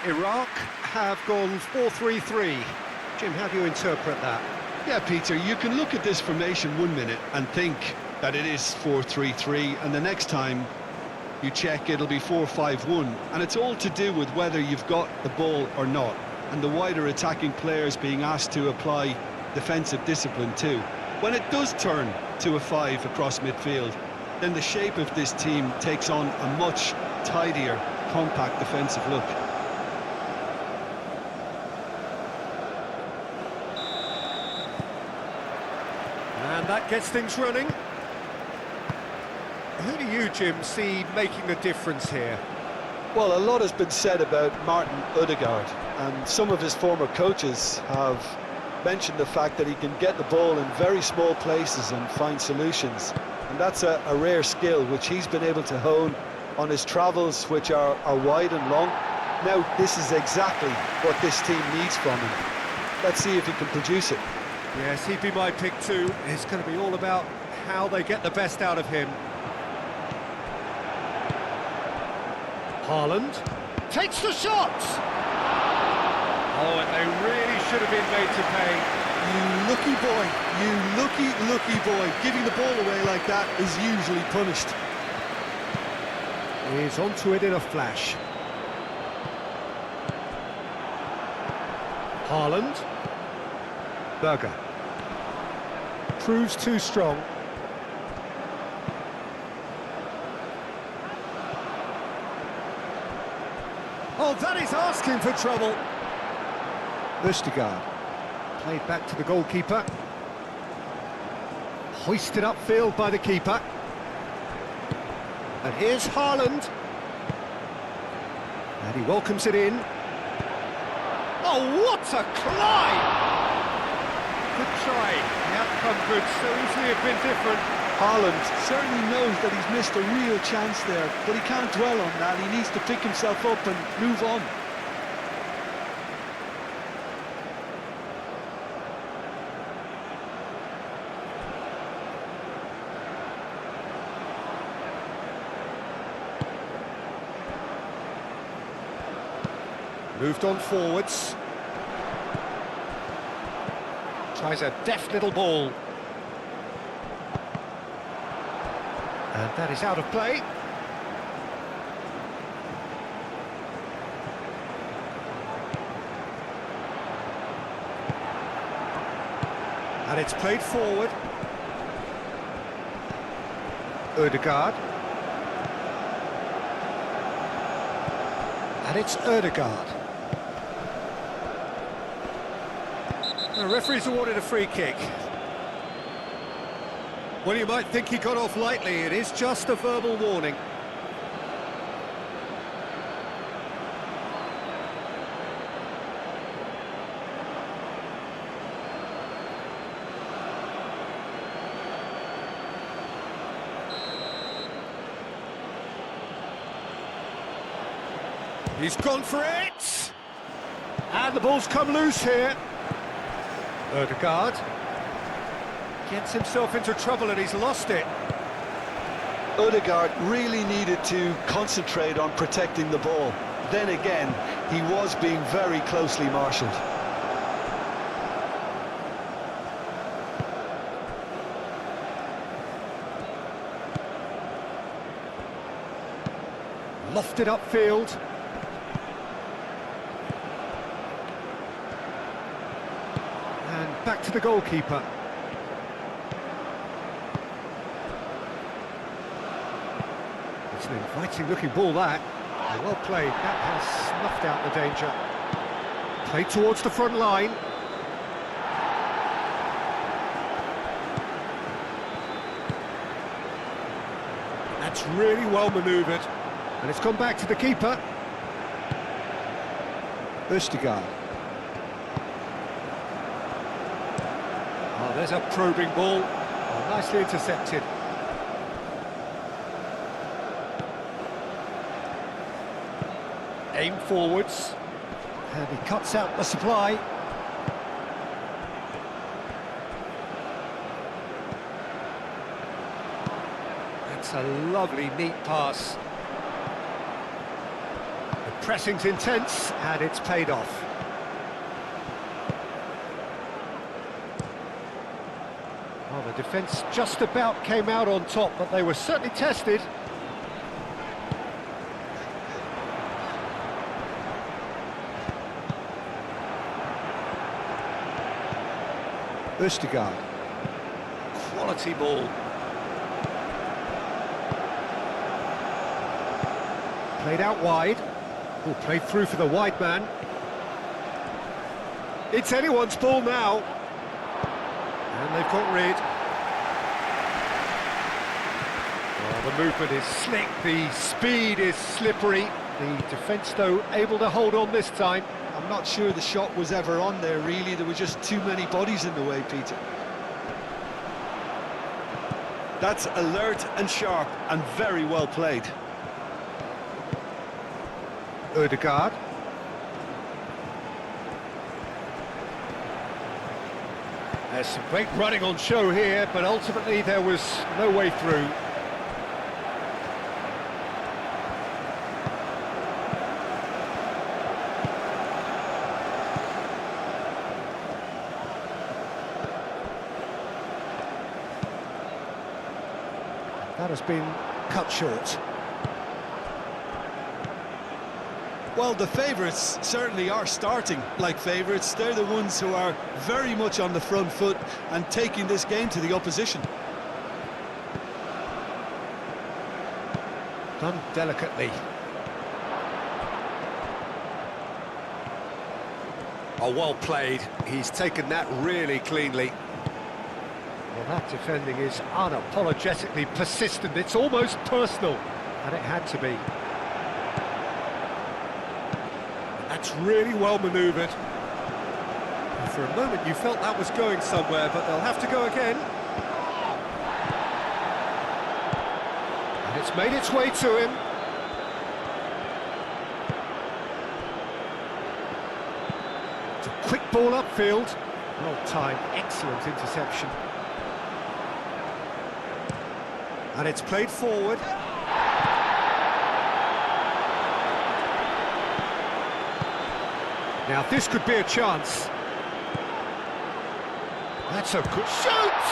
Iraq have gone 4-3-3. Jim, how do you interpret that? Yeah, Peter, you can look at this formation 1 minute and think that it is 4-3-3, and the next time you check it'll be 4-5-1, and it's all to do with whether you've got the ball or not, and the wider attacking players being asked to apply defensive discipline too. When it does turn to a 5 across midfield, then the shape of this team takes on a much tidier, compact defensive look. And that gets things running. Who do you, Jim, see making the difference here? Well, a lot has been said about Martin Ødegaard, and some of his former coaches have mentioned the fact that he can get the ball in very small places and find solutions. And that's a rare skill which he's been able to hone on his travels, which are wide and long. Now, this is exactly what this team needs from him. Let's see if he can produce it. Yes, he'd be my pick too. It's going to be all about how they get the best out of him. Haaland takes the shot! Oh, and they really should have been made to pay. You lucky boy, you lucky boy. Giving the ball away like that is usually punished. He's onto it in a flash. Haaland. Berger. Proves too strong. Oh, that is asking for trouble. Ødegaard. Played back to the goalkeeper. Hoisted upfield by the keeper. And here's Haaland. And he welcomes it in. Oh, what a climb! Good try. The outcome could so easily have been different. Haaland certainly knows that he's missed a real chance there, but he can't dwell on that. He needs to pick himself up and move on. Moved on forwards. Tries a deft little ball. And that is out of play. And it's played forward. Ødegaard. And it's Ødegaard. The referee's awarded a free kick. Well, you might think he got off lightly. It is just a verbal warning. He's gone for it! And the ball's come loose here. Ødegaard gets himself into trouble and he's lost it. Ødegaard really needed to concentrate on protecting the ball. Then again, he was being very closely marshalled. Lofted upfield. And back to the goalkeeper. It's an inviting-looking ball, that. Well played. That has snuffed out the danger. Played towards the front line. That's really well manoeuvred. And it's gone back to the keeper. Ødegaard. Oh, there's a probing ball. Oh, nicely intercepted. Aim forwards. And he cuts out the supply. That's a lovely, neat pass. The Pressing's intense, and it's paid off. Well, the defence just about came out on top, but they were certainly tested. Østigard. Quality ball. Played out wide. Oh, played through for the wide man. It's anyone's ball now. And they've got rid. Well, the movement is slick, the speed is slippery. The defence, though, able to hold on this time. I'm not sure the shot was ever on there, really. There were just too many bodies in the way, Peter. That's alert and sharp and very well played. Ødegaard. There's some great running on show here, but ultimately there was no way through. That has been cut short. Well, the favourites certainly are starting like favourites. They're the ones who are very much on the front foot and taking this game to the opposition. Done delicately. Oh, well played. He's taken that really cleanly. Well, that defending is unapologetically persistent. It's almost personal, and it had to be. That's really well manoeuvred. For a moment you felt that was going somewhere, but they'll have to go again. And it's made its way to him. It's a quick ball upfield. Well timed, excellent interception. And it's played forward. Now this could be a chance. That's a good shoot!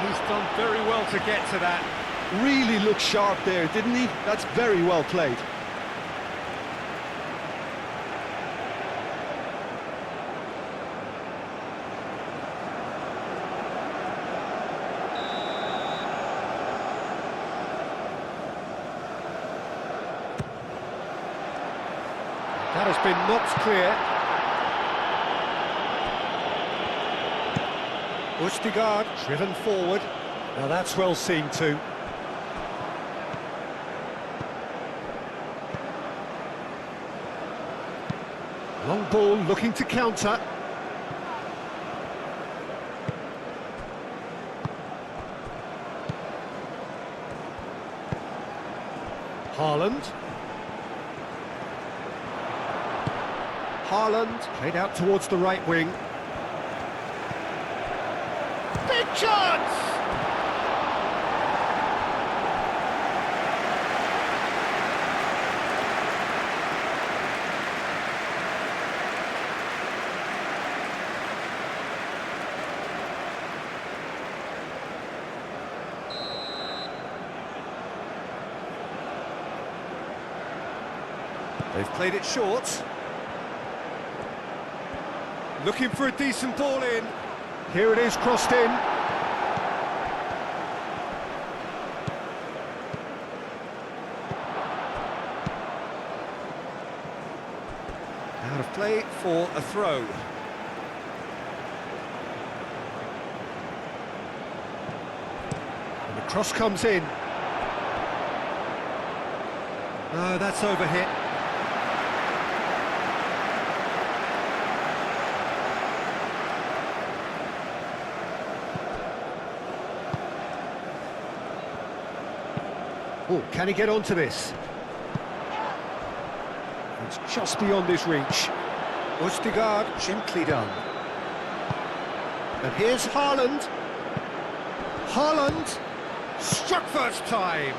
He's done very well to get to that. Really looked sharp there, didn't he? That's very well played. That has been knocked clear. Østigard driven forward. Now that's well seen too. Long ball looking to counter. Haaland. Haaland played out towards the right wing. Big chance! They've played it short. Looking for a decent ball in. Here it is, crossed in. Out of play for a throw. And the cross comes in. No, that's overhit. Oh, can he get onto this? It's just beyond his reach. Østigard, gently done. And here's Haaland. Haaland, struck first time.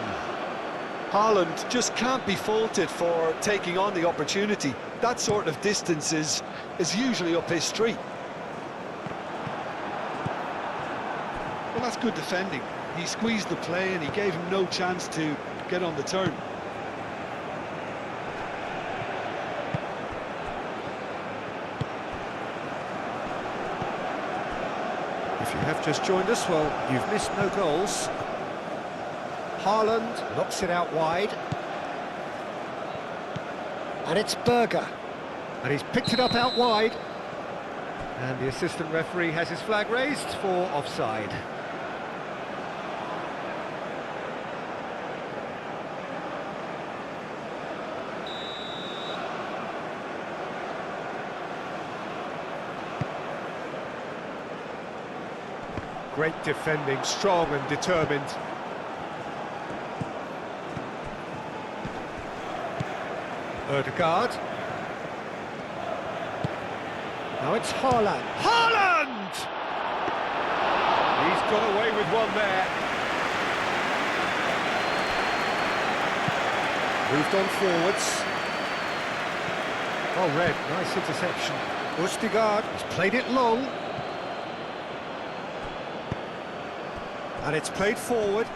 Haaland just can't be faulted for taking on the opportunity. That sort of distance is usually up his street. Well, that's good defending. He squeezed the play and he gave him no chance to get on the turn. If you have just joined us, well, you've missed no goals. Haaland knocks it out wide. And it's Berger. And he's picked it up out wide. And the assistant referee has his flag raised for offside. Great defending, strong and determined. Ødegaard. Now it's Haaland. Haaland! He's got away with one there. Moved on forwards. Oh, red, nice interception. Ødegaard has played it long. And it's played forward.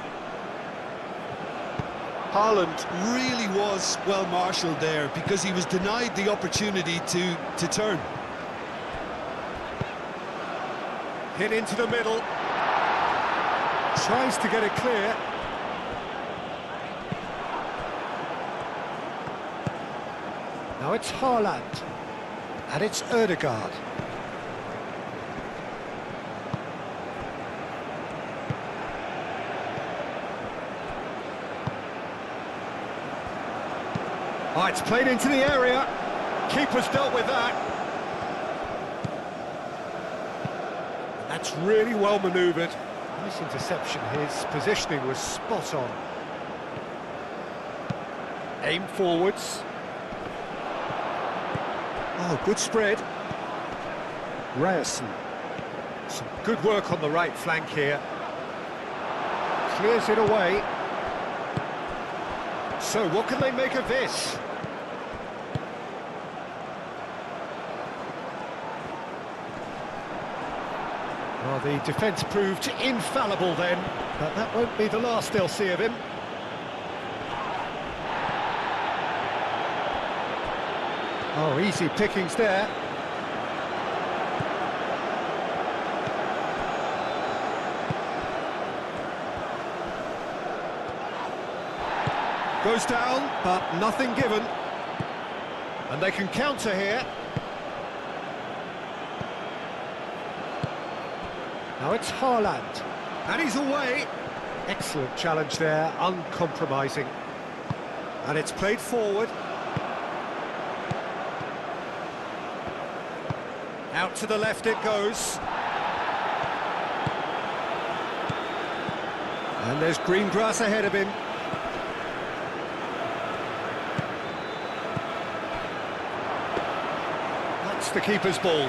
Haaland really was well marshalled there because he was denied the opportunity to turn. Hit into the middle. Tries to get it clear. Now it's Haaland. And it's Ødegaard. Oh, it's played into the area. Keeper's dealt with that. That's really well manoeuvred. Nice interception. His positioning was spot on. Aim forwards. Oh, good spread. Ryerson. Some good work on the right flank here. Clears it away. So, what can they make of this? Well, the defence proved infallible then, but that won't be the last they'll see of him. Oh, easy pickings there. Goes down, but nothing given. And they can counter here. Now it's Haaland. And he's away. Excellent challenge there, uncompromising. And it's played forward. Out to the left it goes. And there's green grass ahead of him. That's the keeper's ball.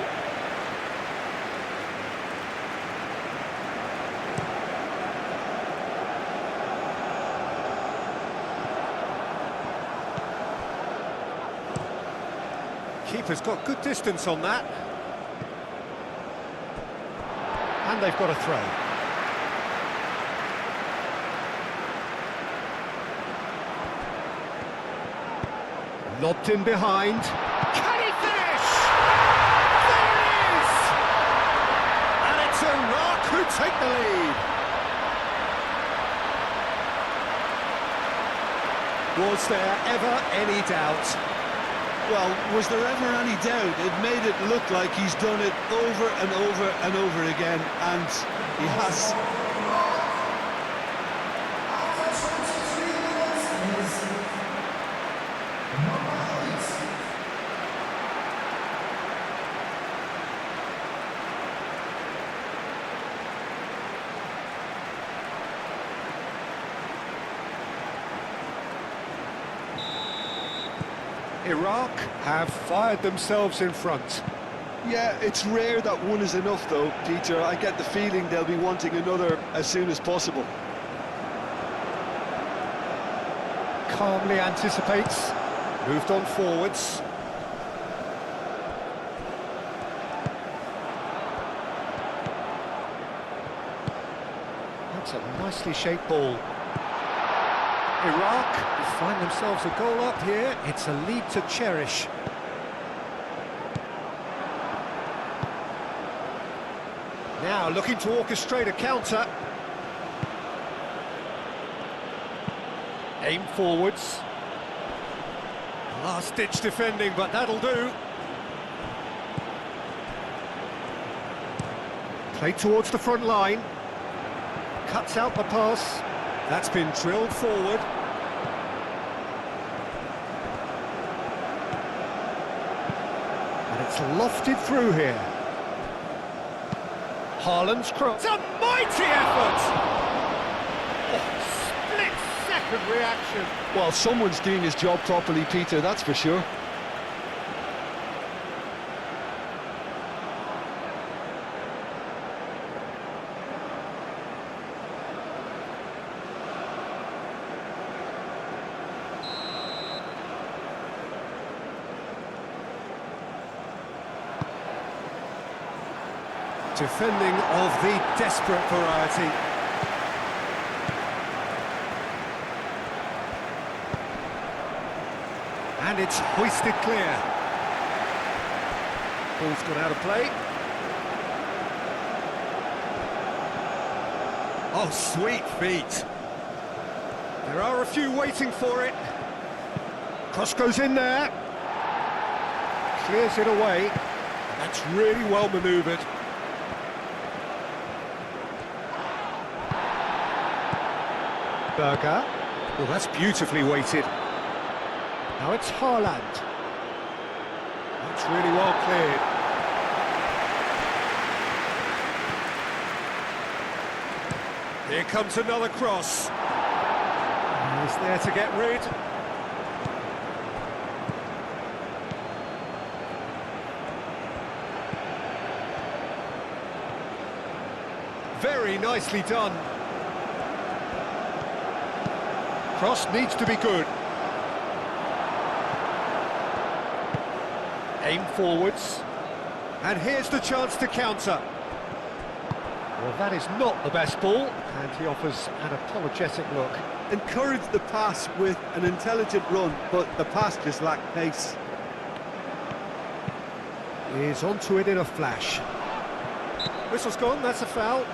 Keeper's got good distance on that. And they've got a throw. Lobbed in behind. Can he finish? There it is! And it's Iraq who take the lead. Was there ever any doubt? Well, was there ever any doubt? It made it look like he's done it over and over and over again, and he has. Iraq have fired themselves in front. Yeah, it's rare that one is enough though, Peter. I get the feeling they'll be wanting another as soon as possible. Calmly anticipates. Moved on forwards. That's a nicely shaped ball. Iraq find themselves a goal up here. It's a lead to cherish. Now looking to orchestrate a counter. Aim forwards. Last-ditch defending, but that'll do. Play towards the front line. Cuts out the pass. That's been drilled forward. And it's lofted through here. Haaland's cross. It's a mighty effort! Oh, split-second reaction. Well, someone's doing his job properly, Peter, that's for sure. Defending of the desperate variety. And it's hoisted clear. Ball's gone out of play. Oh, sweet feet. There are a few waiting for it. Cross goes in there. Clears it away. That's really well manoeuvred. Berger. Well, that's beautifully weighted. Now it's Haaland. That's really well cleared. Here comes another cross. He's there to get rid. Very nicely done. Cross needs to be good. Aim forwards. And here's the chance to counter. Well, that is not the best ball, and he offers an apologetic look. Encouraged the pass with an intelligent run, but the pass just lacked pace. He's onto it in a flash. Whistle's gone, that's a foul.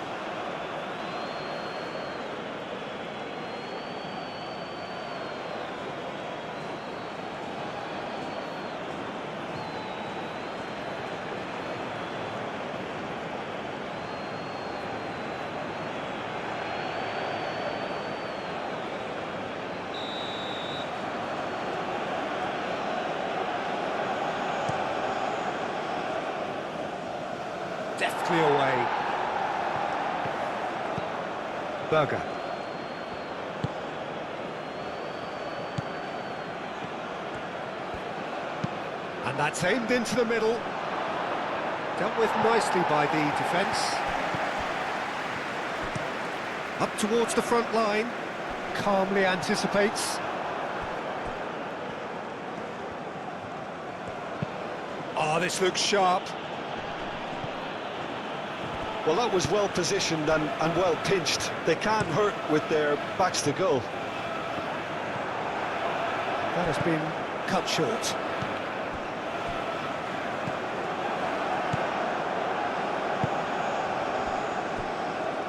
Deftly away. Berger. And that's aimed into the middle. Dealt with nicely by the defence. Up towards the front line. Calmly anticipates. Oh, this looks sharp. Well, that was well positioned and well pinched. They can't hurt with their backs to goal. That has been cut short.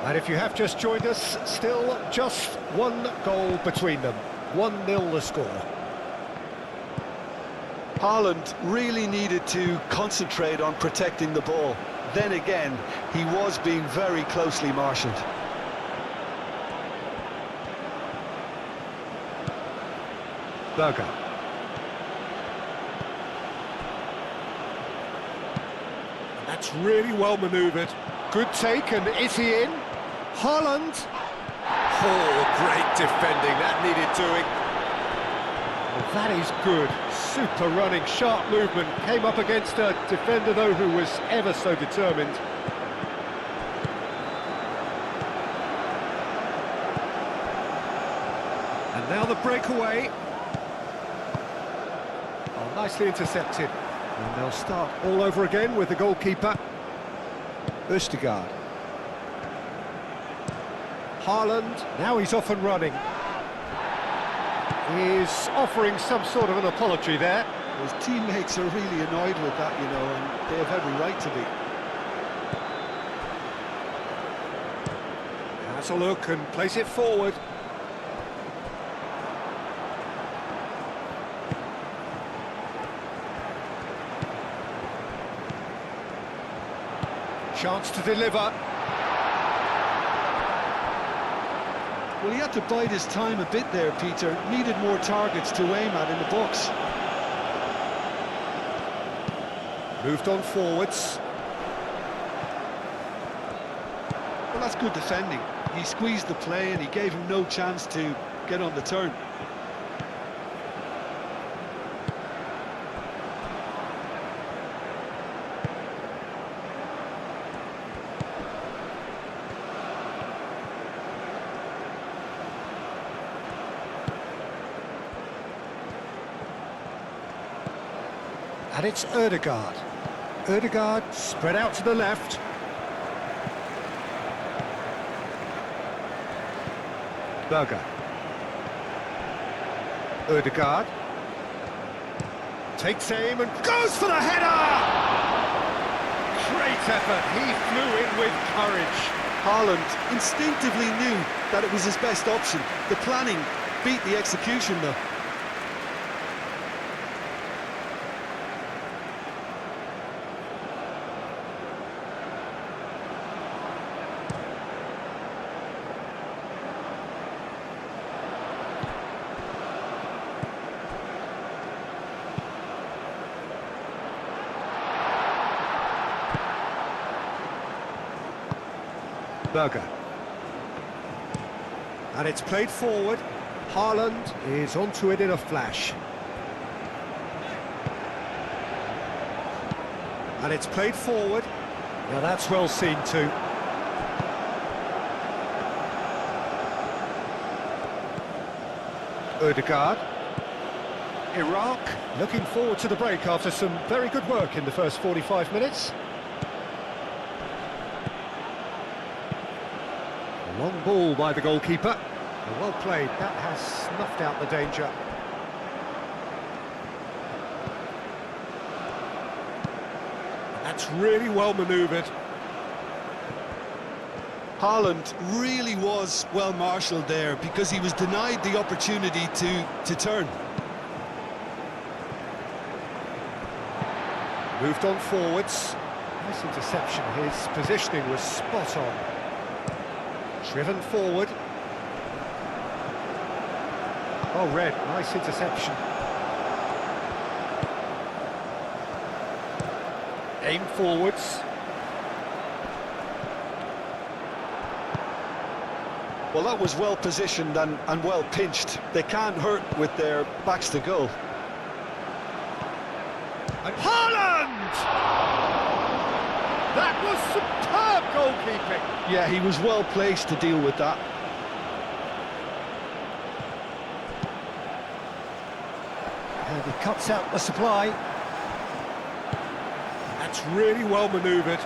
And if you have just joined us, still just one goal between them. 1-0 the score. Haaland really needed to concentrate on protecting the ball. Then again, he was being very closely marshalled. Berger. That's really well manoeuvred. Good take, and is he in? Haaland. Oh, great defending, that needed doing. Well, that is good. Super running, sharp movement. Came up against a defender, though, who was ever so determined. And now Another breakaway. Oh, nicely intercepted. And they'll start all over again with the goalkeeper. Østegard. Haaland, now he's off and running. He's offering some sort of an apology there. His teammates are really annoyed with that, you know, and they have every right to be. Has a look and place it forward. Chance to deliver. Well, he had to bide his time a bit there, Peter. Needed more targets to aim at in the box. Moved on forwards. Well, that's good defending. He squeezed the play and he gave him no chance to get on the turn. And it's Ødegaard. Ødegaard spread out to the left. Berger. Ødegaard. Takes aim and goes for the header! Great effort, he flew in with courage. Haaland instinctively knew that it was his best option. The planning beat the execution, though. Berger. And it's played forward. Haaland is onto it in a flash. And it's played forward. Now that's well seen too. Ødegaard. Iraq looking forward to the break after some very good work in the first 45 minutes. Long ball by the goalkeeper. Well played, that has snuffed out the danger. That's really well manoeuvred. Haaland really was well marshalled there because he was denied the opportunity to turn. Moved on forwards. Nice interception, his positioning was spot on. Driven forward. Oh, Red, nice interception. Aim forwards. Well, that was well positioned and well pinched. They can't hurt with their backs to goal. And Haaland! That was superb goalkeeping. Yeah, he was well placed to deal with that. And he cuts out the supply. That's really well manoeuvred.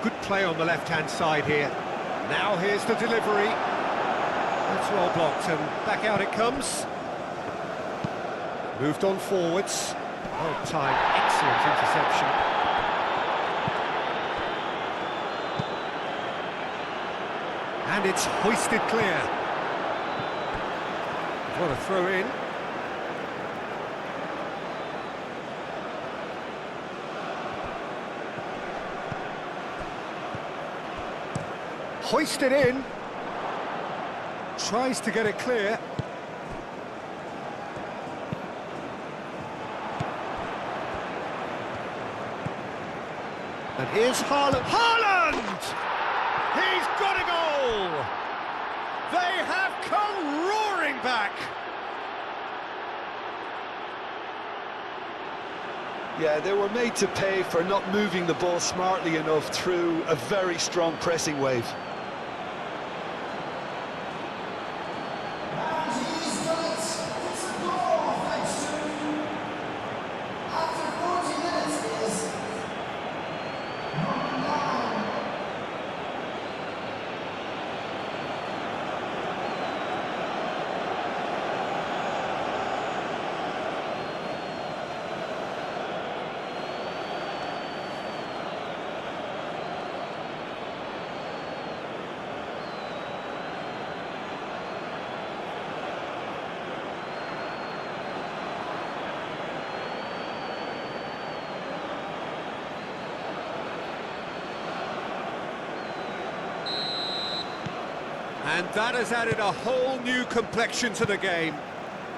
Good play on the left-hand side here. Now here's the delivery. That's well blocked, and back out it comes. Moved on forwards. Well timed, excellent interception. And it's hoisted clear. What a throw in. Hoisted in. Tries to get it clear. And here's Haaland. Haaland! He's got a goal! They have come roaring back! Yeah, they were made to pay for not moving the ball smartly enough through a very strong pressing wave. And that has added a whole new complexion to the game.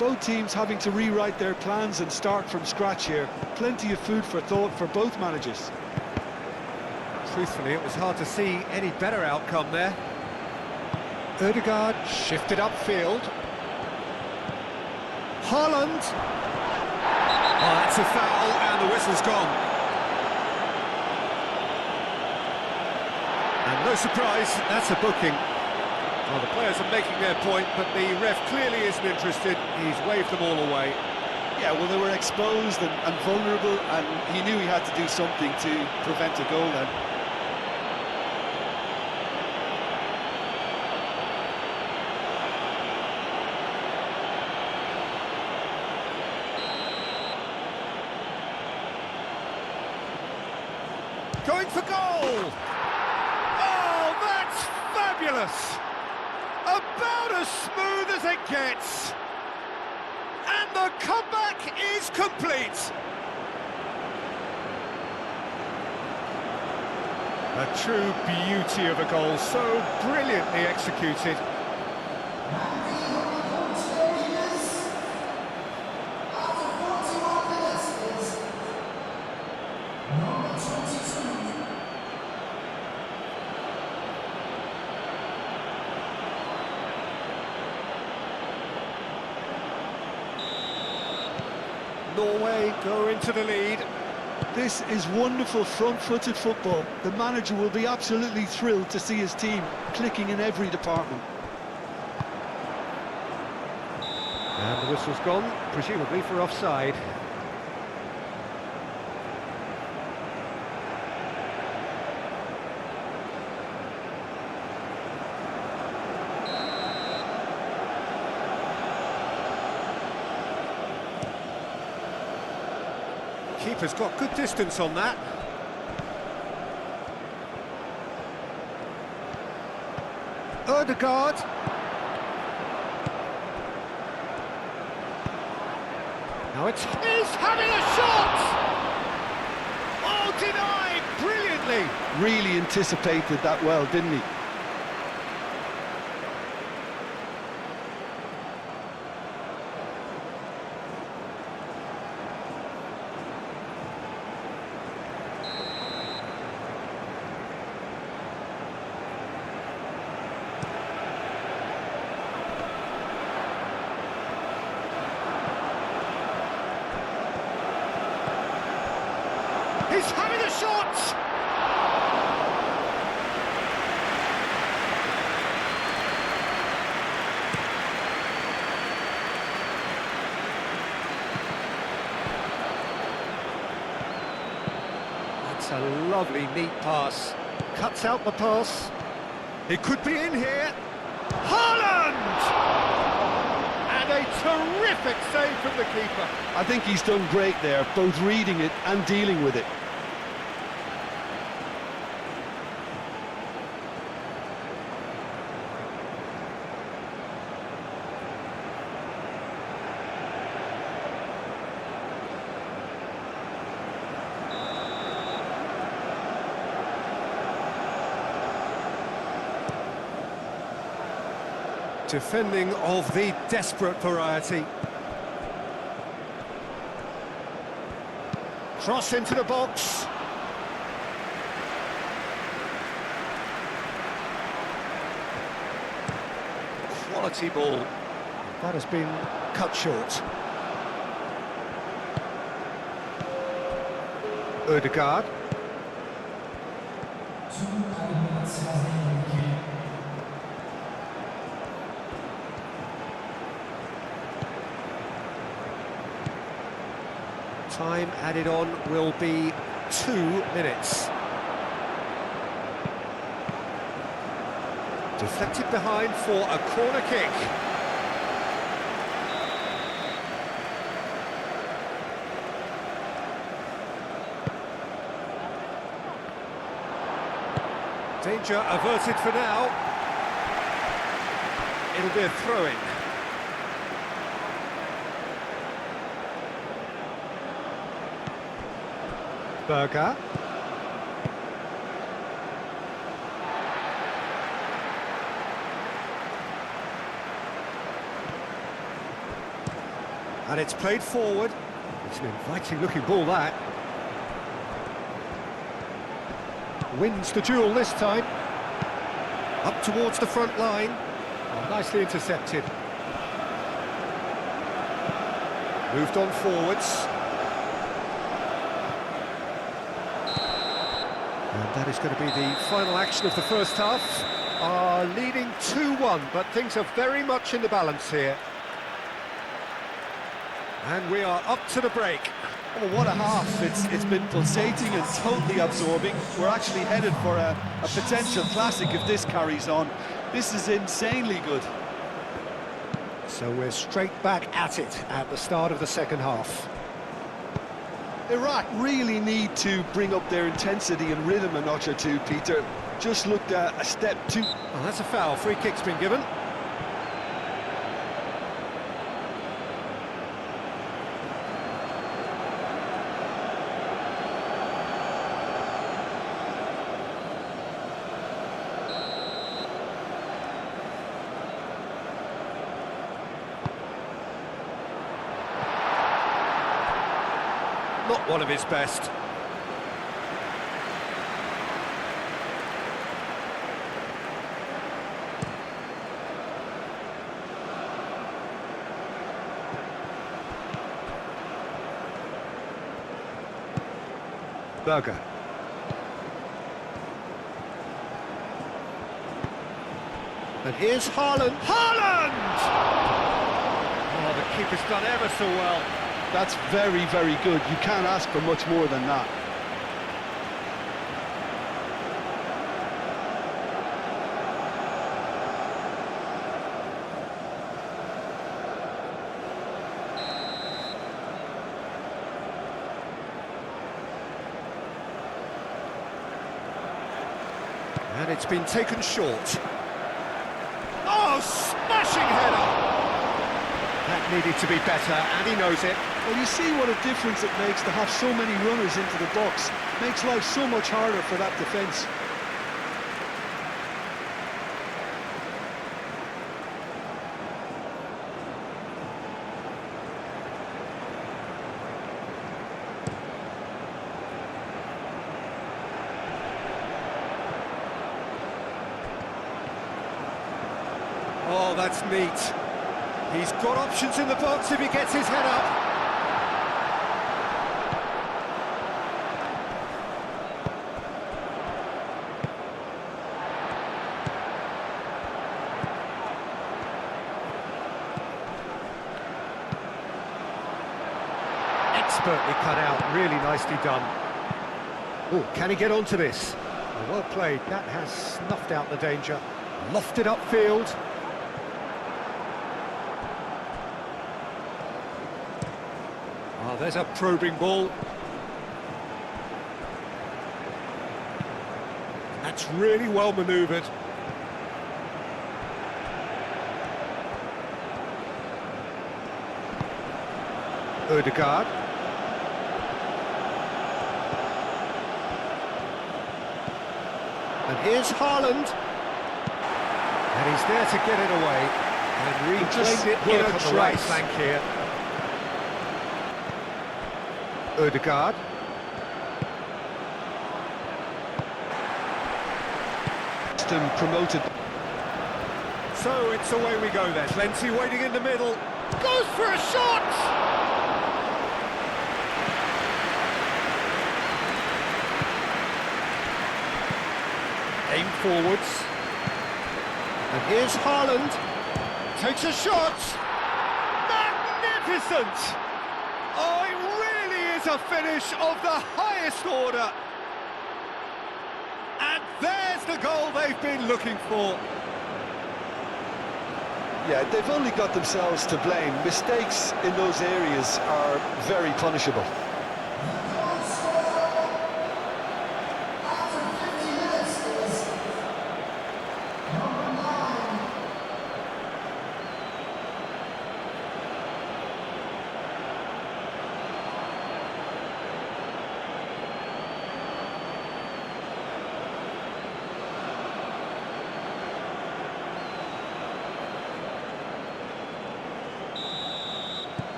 Both teams having to rewrite their plans and start from scratch here. Plenty of food for thought for both managers. Truthfully, it was hard to see any better outcome there. Ødegaard shifted upfield. Haaland. Oh, that's a foul, and the whistle's gone. And no surprise, that's a booking. Well, the players are making their point, but the ref clearly isn't interested. He's waved them all away. Yeah, well, they were exposed and vulnerable, and he knew he had to do something to prevent a goal then. Going for goal! Oh, that's fabulous! About as smooth as it gets. And the comeback is complete. A true beauty of a goal, so brilliantly executed. Norway go into the lead. This is wonderful front-footed football. The manager will be absolutely thrilled to see his team clicking in every department. And the whistle's gone, presumably for offside. Keeper's got good distance on that. Ødegaard. Now he's having a shot! Oh, denied brilliantly! Really anticipated that well, didn't he? He's having a shot! That's a lovely, neat pass. Cuts out the pass. It could be in here. Haaland! And a terrific save from the keeper. I think he's done great there, both reading it and dealing with it. Defending of the desperate variety. Cross into the box. Quality ball. That has been cut short. Ødegaard. Time added on will be 2 minutes. Deflected behind for a corner kick. Danger averted for now. It'll be a throw-in. Berger. And it's played forward. It's an inviting looking ball, that. Wins the duel this time. Up towards the front line. Oh, nicely intercepted. Moved on forwards. And that is going to be the final action of the first half. Leading 2-1, but things are very much in the balance here. And we are up to the break. Oh, what a half. It's been pulsating and totally absorbing. We're actually headed for a potential classic if this carries on. This is insanely good. So we're straight back at it at the start of the second half. Iraq really need to bring up their intensity and rhythm a notch or two, Peter. Just looked at a step too... Oh, that's a foul. Free kick's been given. Not one of his best. Berger. And here's Haaland. Haaland! Oh, the keeper's done ever so well. That's very, very good. You can't ask for much more than that. And it's been taken short. Oh, smashing header! That needed to be better, and he knows it. Well, you see what a difference it makes to have so many runners into the box. Makes life so much harder for that defence. Oh, that's neat. He's got options in the box if he gets his head up. Expertly cut out, really nicely done. Oh, can he get onto this? Oh, well played, that has snuffed out the danger. Lofted upfield. Oh, there's a probing ball. That's really well manoeuvred. Ødegaard. And here's Haaland. And he's there to get it away. And reclaimed it in on the right flank here. Ødegaard. Promoted. So it's away we go then. Plenty waiting in the middle. Goes for a shot! Aim forwards. And here's Haaland. Takes a shot. Magnificent! Oh, it really is a finish of the highest order. And there's the goal they've been looking for. Yeah, they've only got themselves to blame. Mistakes in those areas are very punishable.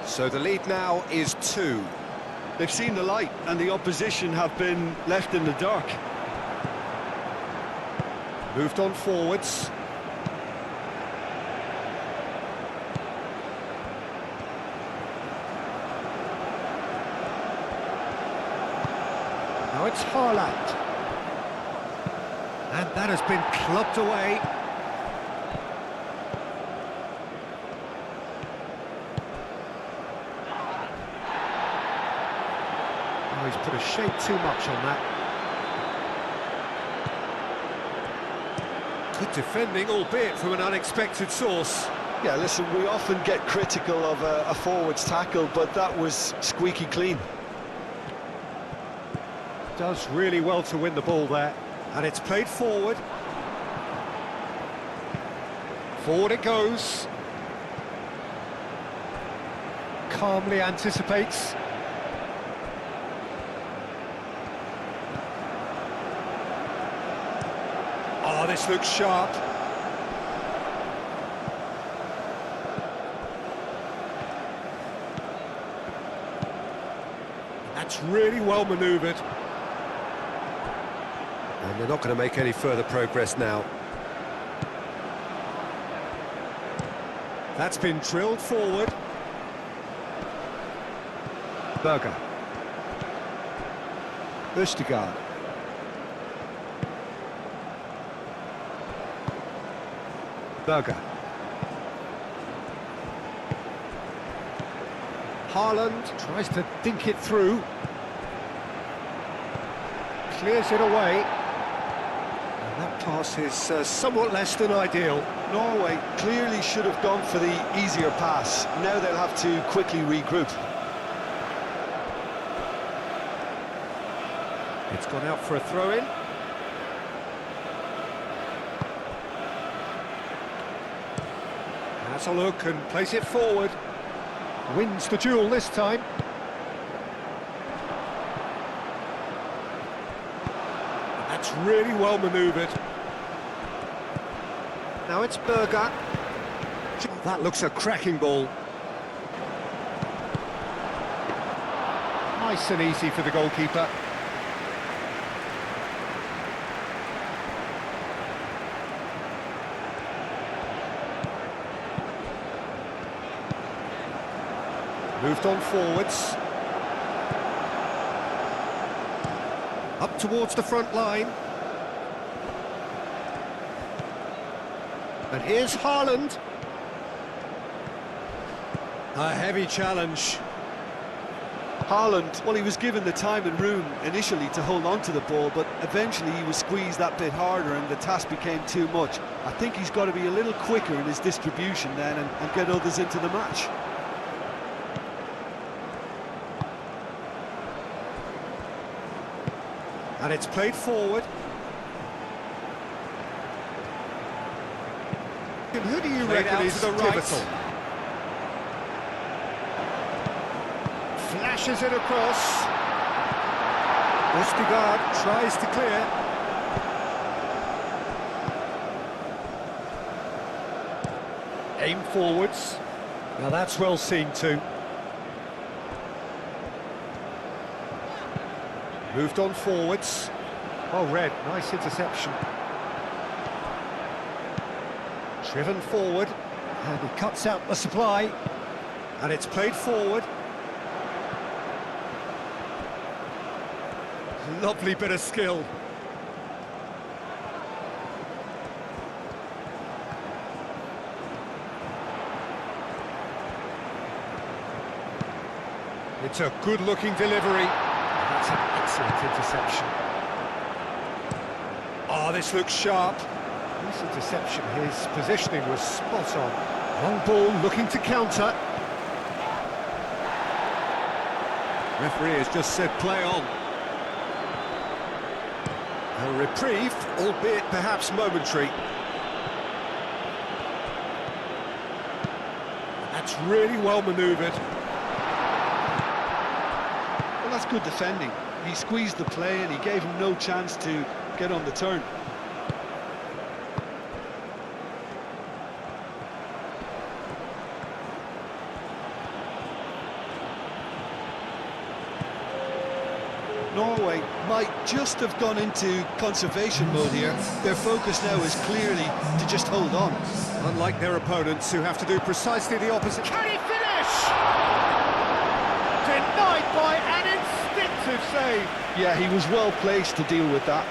So the lead now is 2. They've seen the light, and the opposition have been left in the dark. Moved on forwards. Now it's Haaland. And that has been clubbed away. Oh, he's put a shade too much on that. Good defending, albeit from an unexpected source. Yeah, listen, we often get critical of a forward's tackle, but that was squeaky clean. Does really well to win the ball there. And it's played forward. Forward it goes. Calmly anticipates. Oh, this looks sharp. That's really well manoeuvred. And they're not going to make any further progress now. That's been drilled forward. Berger. Østigard. Berger. Haaland tries to dink it through. Clears it away. And that pass is somewhat less than ideal. Norway clearly should have gone for the easier pass. Now they'll have to quickly regroup. It's gone out for a throw-in. Has a look and plays it forward. Wins the duel this time. And that's really well manoeuvred. Now it's Berger. That looks a cracking ball. Nice and easy for the goalkeeper. Moved on forwards. Up towards the front line. And here's Haaland. A heavy challenge. Haaland, well, he was given the time and room initially to hold on to the ball, but eventually he was squeezed that bit harder and the task became too much. I think he's got to be a little quicker in his distribution then and get others into the match. And it's played forward. And who do you reckon is pivotal? Flashes it across. Østigard tries to clear. Aim forwards. Now that's well seen too. Moved on forwards. Oh, Red, nice interception. Driven forward, and he cuts out the supply. And it's played forward. Lovely bit of skill. It's a good-looking delivery. That's an excellent interception. Oh, this looks sharp. This interception, his positioning was spot on. Long ball looking to counter. Referee has just said play on. A reprieve, albeit perhaps momentary. That's really well manoeuvred. Well, that's good defending. He squeezed the play and he gave him no chance to get on the turn. Norway might just have gone into conservation mode here. Their focus now is clearly to just hold on. Unlike their opponents who have to do precisely the opposite. Can he finish? Denied by an instinctive save. Yeah, he was well placed to deal with that.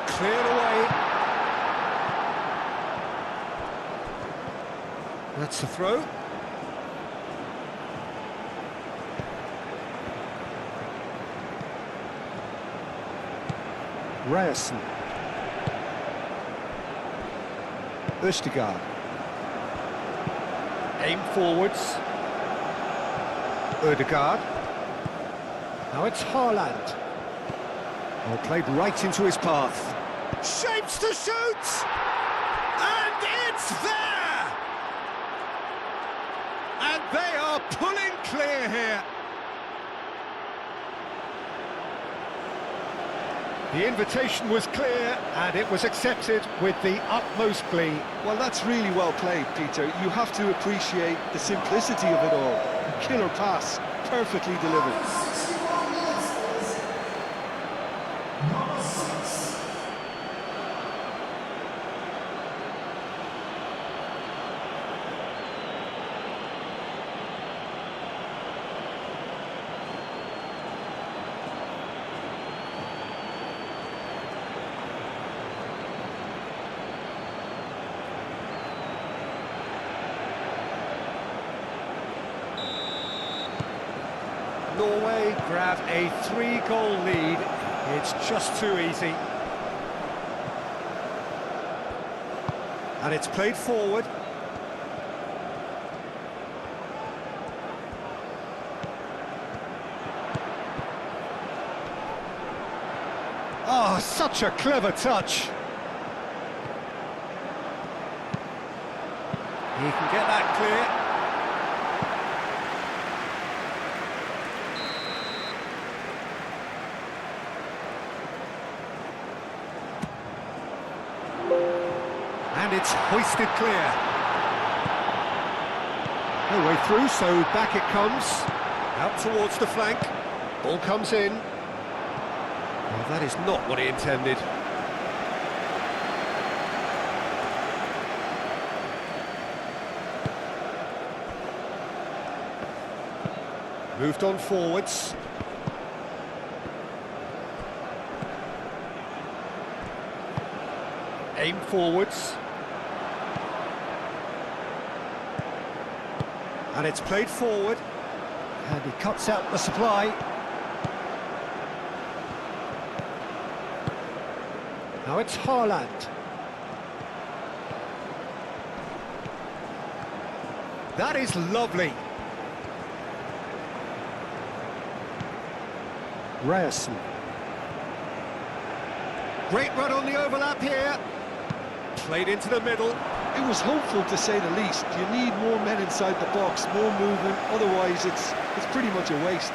Cleared away. That's the throw. Ryerson. Østigard. Aim forwards. Ødegaard. Now it's Haaland. Well, played right into his path. Shapes to shoot! And it's there! And they are pulling clear here. The invitation was clear, and it was accepted with the utmost glee. Well, that's really well played, Peter. You have to appreciate the simplicity of it all. Killer pass, perfectly delivered. Norway grab a 3-goal lead. It's just too easy. And it's played forward. Oh, such a clever touch. He can get that clear. And it's hoisted clear. No way through, so back it comes. Out towards the flank. Ball comes in. Well, that is not what he intended. Moved on forwards. Aim forwards. And it's played forward. And he cuts out the supply. Now it's Haaland. That is lovely. Ryerson. Great run on the overlap here. Played into the middle. It was hopeful, to say the least. You need more men inside the box, more movement, otherwise it's pretty much a waste.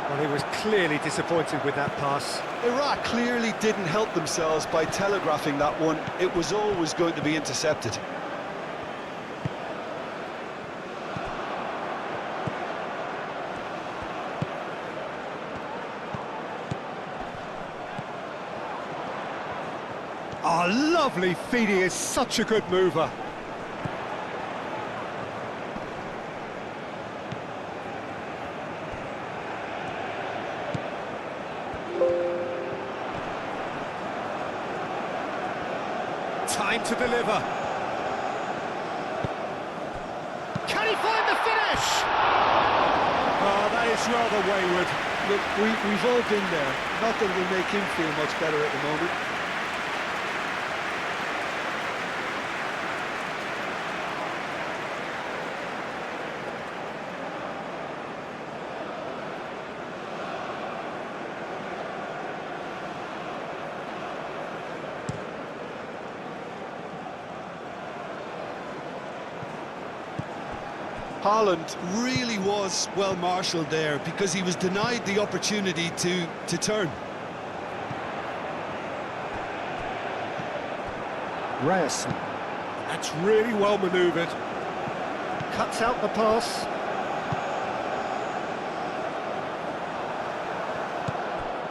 Well, he was clearly disappointed with that pass. Iraq clearly didn't help themselves by telegraphing that one. It was always going to be intercepted. Oh, lovely feed, he is such a good mover. Time to deliver. Can he find the finish? Oh, that is rather wayward. Look, we've all been there. Nothing will make him feel much better at the moment. Haaland really was well marshalled there because he was denied the opportunity to turn. Ryerson. That's really well manoeuvred. Cuts out the pass.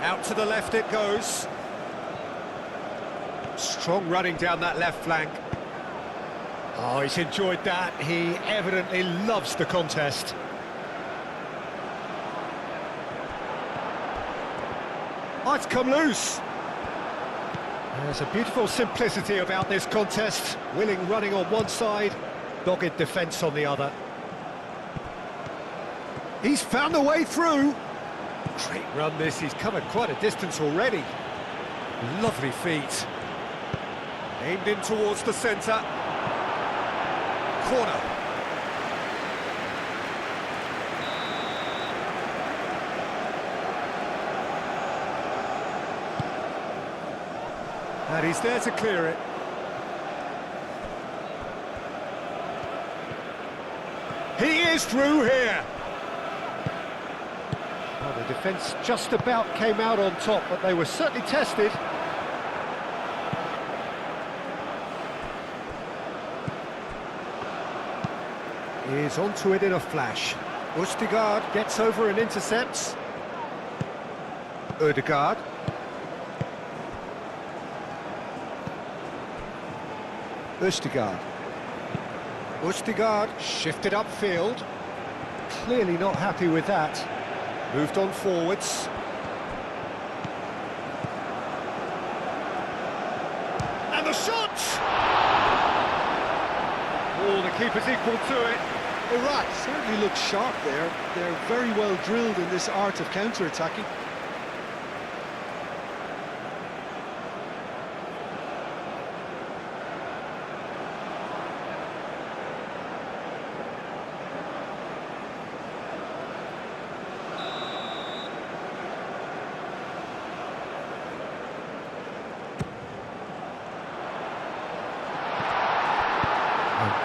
Out to the left it goes. Strong running down that left flank. Oh, he's enjoyed that. He evidently loves the contest. Oh, it's come loose. There's a beautiful simplicity about this contest. Willing running on one side, dogged defence on the other. He's found a way through. Great run this, he's covered quite a distance already. Lovely feet. Aimed in towards the centre. Corner. And he's there to clear it. He is through here. Well, the defence just about came out on top, but they were certainly tested. Is onto it in a flash. Østigard gets over and intercepts. Ødegaard. Østigard. Østigard shifted upfield. Clearly not happy with that. Moved on forwards. And the shot! Oh, the keeper's equal to it. Iraq certainly looks sharp there. They're very well drilled in this art of counter-attacking.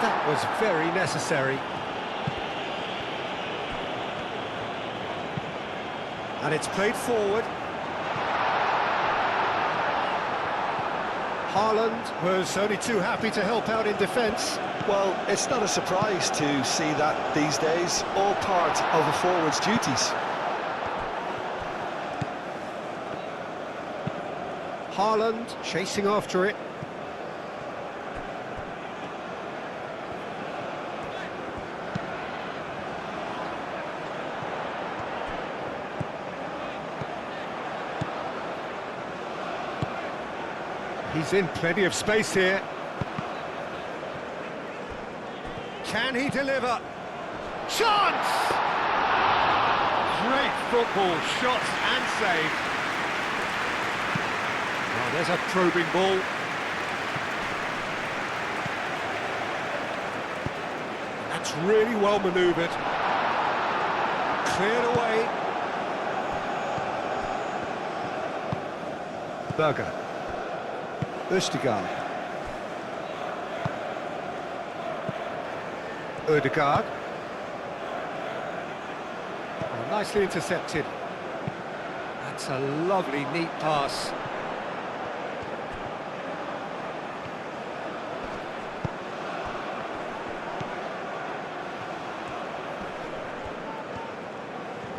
That was very necessary. And it's played forward. Haaland was only too happy to help out in defence. Well, it's not a surprise to see that these days, all part of a forward's duties. Haaland chasing after it. He's in plenty of space here. Can he deliver? Chance! Great football, shots and save. Oh, there's a probing ball. That's really well manoeuvred. Cleared away. Berger. Østigard. Ødegaard. Oh, nicely intercepted. That's a lovely, neat pass.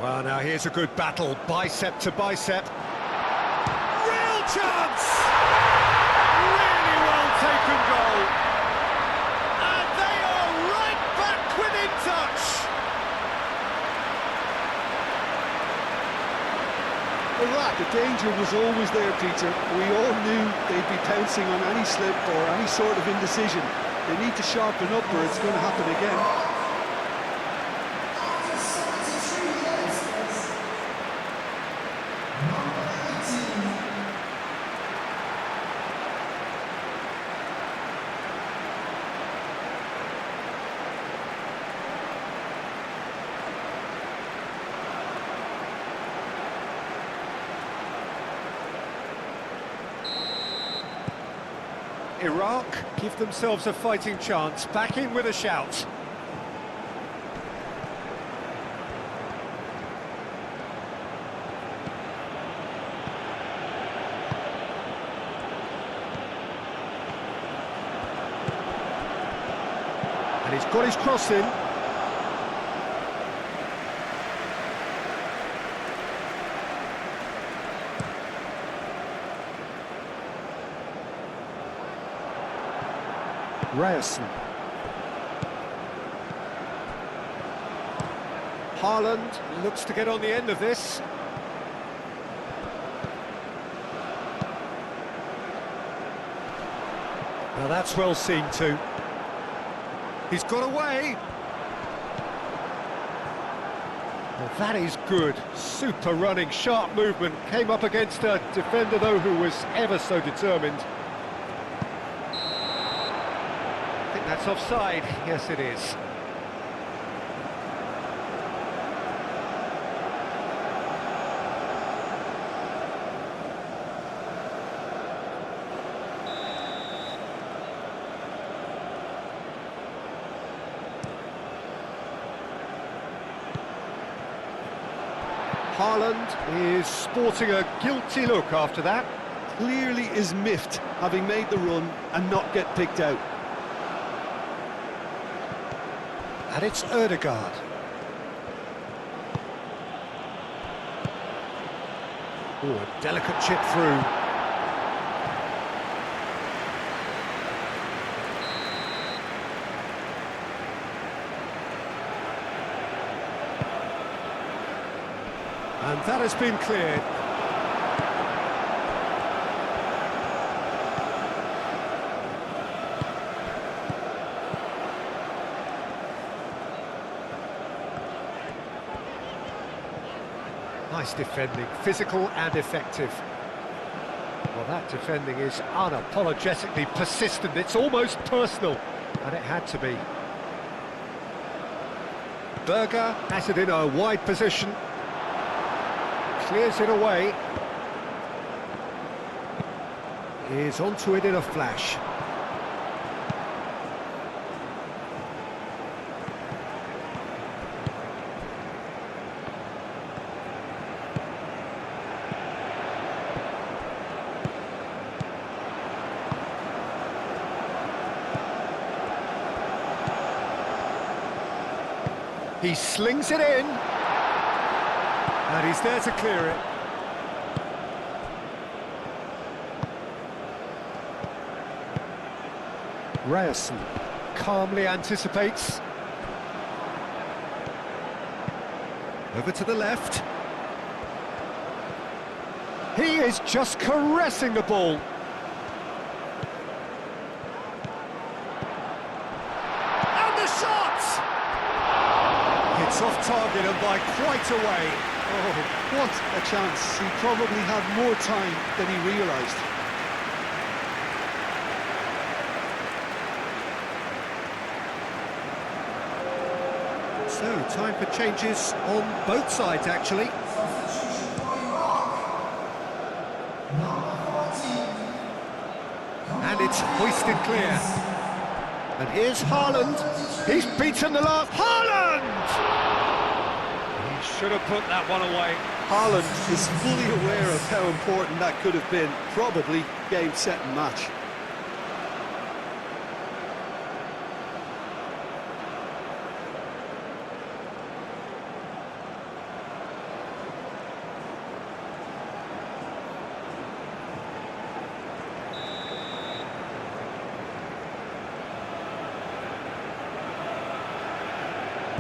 Well, now here's a good battle, bicep to bicep. Real chance! danger was always there, Peter. We all knew they'd be pouncing on any slip or any sort of indecision. They need to sharpen up or it's going to happen again. Iraq give themselves a fighting chance, back in with a shout. And he's got his cross in. Ryerson. Haaland looks to get on the end of this. Now that's well seen too. He's got away. Well, that is good. Super running, sharp movement. Came up against a defender though who was ever so determined. That's offside. Yes, it is. Haaland is sporting a guilty look after that. Clearly is miffed, having made the run and not get picked out. And it's Ødegaard. Oh, a delicate chip through. And that has been cleared. Nice defending, physical and effective. Well, that defending is unapologetically persistent. It's almost personal, and it had to be. Berger has it in a wide position. Clears it away. Is onto it in a flash. He slings it in, and he's there to clear it. Ryerson calmly anticipates. Over to the left. He is just caressing the ball. And the shot! It's off target and by quite a way. Oh, what a chance. He probably had more time than he realised. So, time for changes on both sides, actually. And it's hoisted clear. And here's Haaland. He's beaten the last. Haaland! He should have put that one away. Haaland is fully aware of how important that could have been. Probably game, set and match.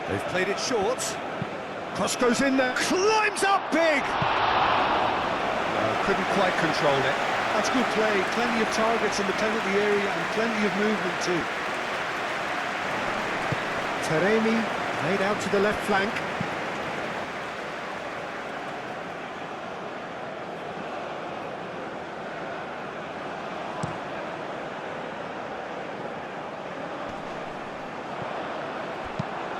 They've played it short. Cross goes in there, climbs up big! couldn't quite control it. That's good play. Plenty of targets in the penalty area and plenty of movement too. Taremi laid out to the left flank.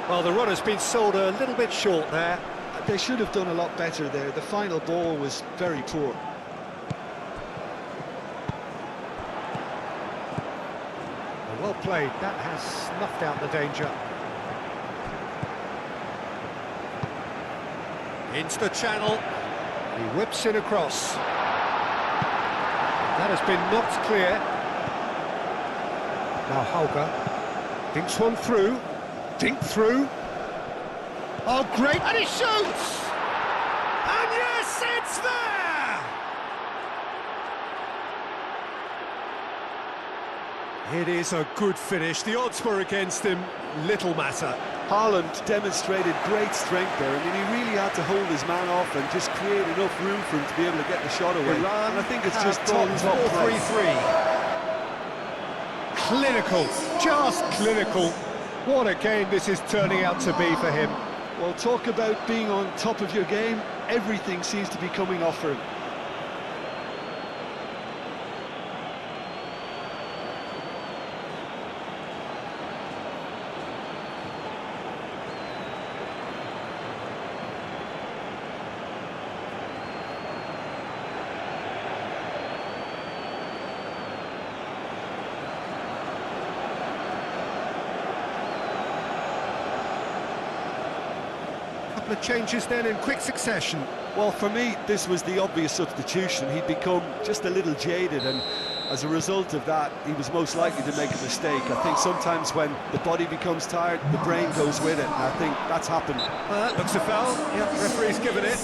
Well, the run has been sold a little bit short there. They should have done a lot better there. The final ball was very poor. Well played, that has snuffed out the danger. Into the channel, he whips in across. That has been knocked clear. Now Holger dinks one through, dink through. Oh great, and he shoots! And yes, it's there! It is a good finish. The odds were against him, little matter. Haaland demonstrated great strength there. I mean, he really had to hold his man off and just create enough room for him to be able to get the shot away. Iran, and I think it's just gone top 4-3-3. Clinical, just clinical. What a game this is turning out to be for him. Well, talk about being on top of your game. Everything seems to be coming off for him. Couple of changes then in quick succession. Well, for me, this was the obvious substitution. He'd become just a little jaded, and as a result of that, he was most likely to make a mistake. I think sometimes when the body becomes tired, the brain goes with it, and I think that's happened. That looks a foul. Yep, referee's given it.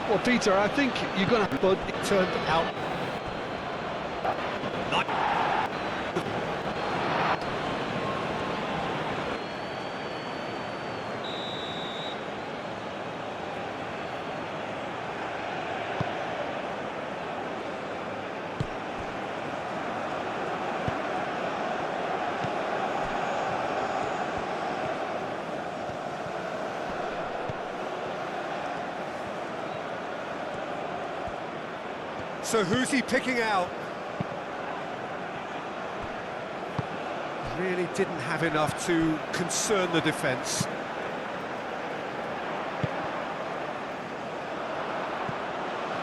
Well, Peter, I think you're going to... But it turned out. Not. So who's he picking out? Really didn't have enough to concern the defence.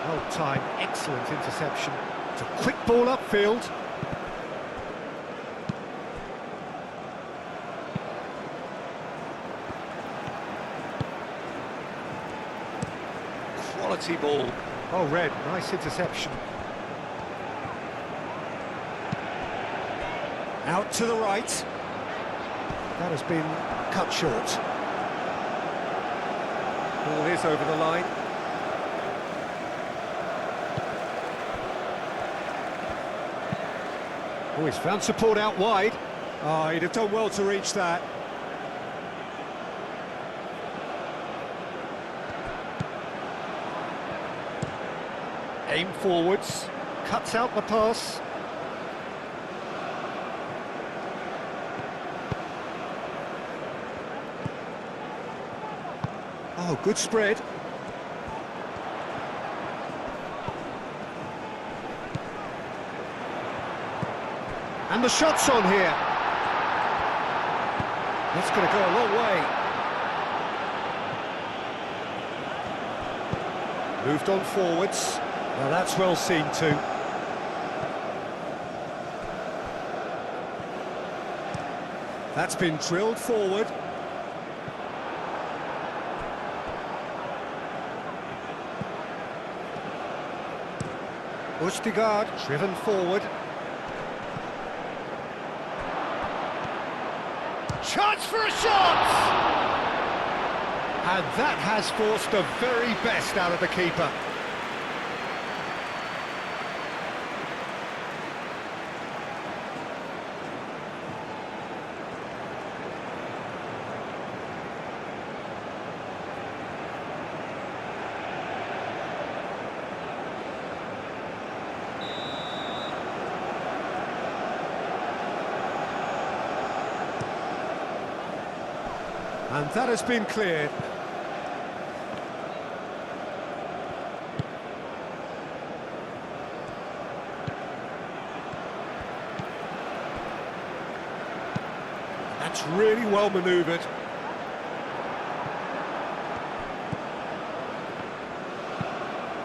Well timed, excellent interception. It's a quick ball upfield. Quality ball. Oh, Red, nice interception. Out to the right. That has been cut short. Ball is over the line. Oh, he's found support out wide. Oh, he'd have done well to reach that. Aim forwards, cuts out the pass. Oh, good spread. And the shot's on here. That's going to go a long way. Moved on forwards. Well, that's well seen too. That's been drilled forward. Ustigard driven forward. Chance for a shot! And that has forced the very best out of the keeper. And that has been cleared. That's really well manoeuvred.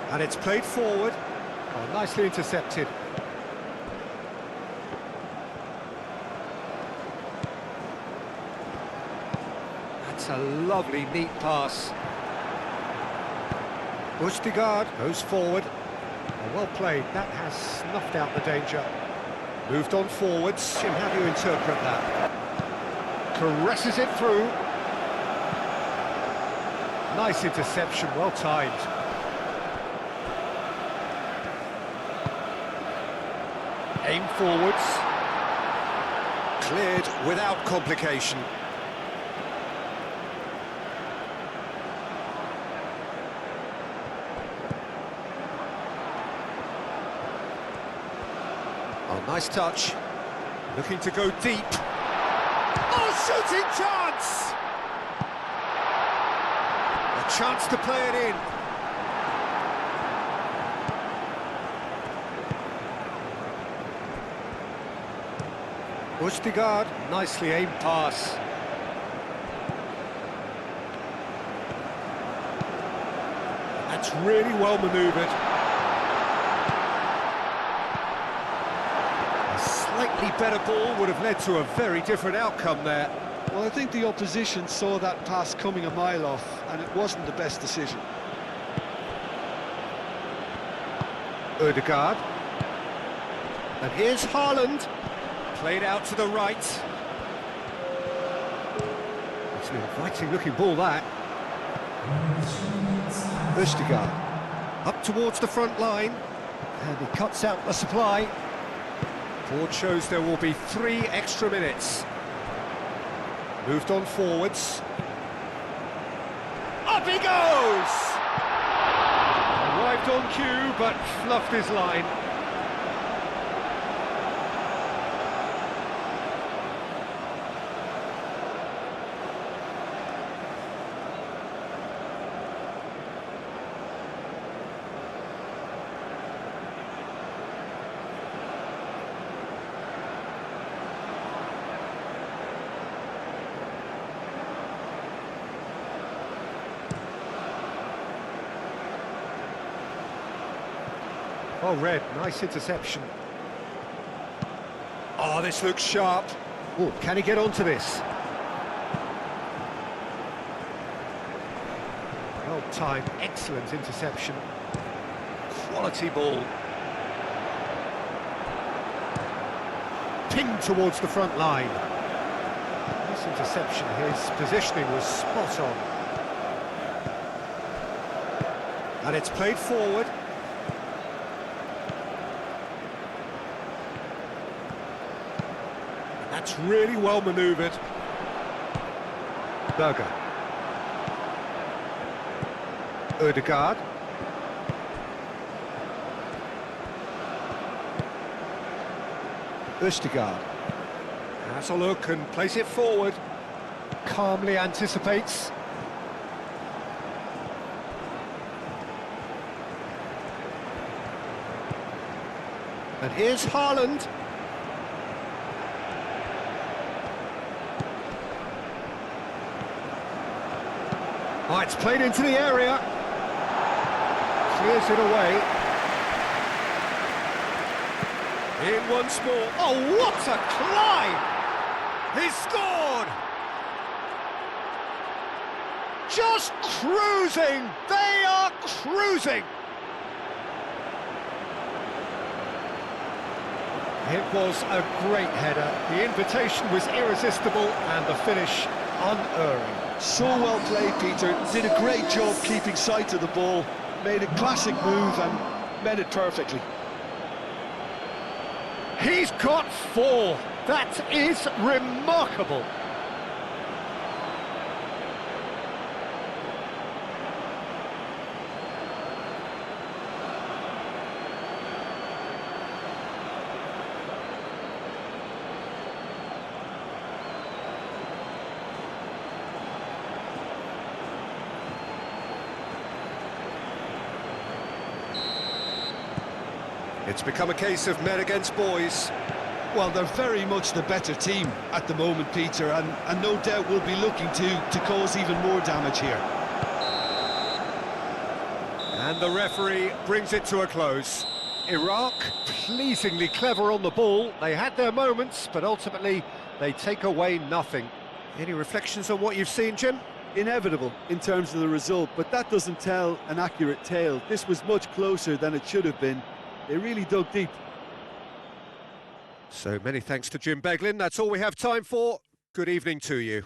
And it's played forward. Oh, nicely intercepted. That's a lovely, neat pass. Bushtigard goes forward. Oh, well played. That has snuffed out the danger. Moved on forwards. Jim, how do you interpret that? Caresses it through. Nice interception, well timed. Aim forwards. Cleared without complication. Oh, nice touch. Looking to go deep. Oh, shooting chance! A chance to play it in. Bushtigard, nicely aimed pass. That's really well manoeuvred. A slightly better ball would have led to a very different outcome there. Well, I think the opposition saw that pass coming a mile off, and it wasn't the best decision. Ødegaard. And here's Haaland. Played out to the right. It's an inviting-looking ball, that. Ødegaard. Up towards the front line. And he cuts out the supply. Board shows there will be 3 extra minutes. Moved on forwards. Up he goes! Arrived on cue, but fluffed his line. Oh, Red, nice interception. Oh, this looks sharp. Oh, can he get onto this? Well timed, excellent interception. Quality ball. Pinged towards the front line. Nice interception, his positioning was spot on. And it's played forward. That's really well manoeuvred. Berger. Ødegaard. Ødegaard. Has a look and plays it forward. Calmly anticipates. And here's Haaland. Oh, it's played into the area. Clears it away. In once more. Oh, what a climb! He's scored! Just cruising! They are cruising! It was a great header. The invitation was irresistible and the finish unerring. So well played, Peter. Did a great job keeping sight of the ball. Made a classic move and met it perfectly. He's got 4. That is remarkable. It's become a case of men against boys. Well, they're very much the better team at the moment, Peter, and no doubt will be looking to cause even more damage here. And the referee brings it to a close. Iraq, pleasingly clever on the ball. They had their moments, but ultimately they take away nothing. Any reflections on what you've seen, Jim? Inevitable in terms of the result, but that doesn't tell an accurate tale. This was much closer than it should have been. They really dug deep. So many thanks to Jim Beglin. That's all we have time for. Good evening to you.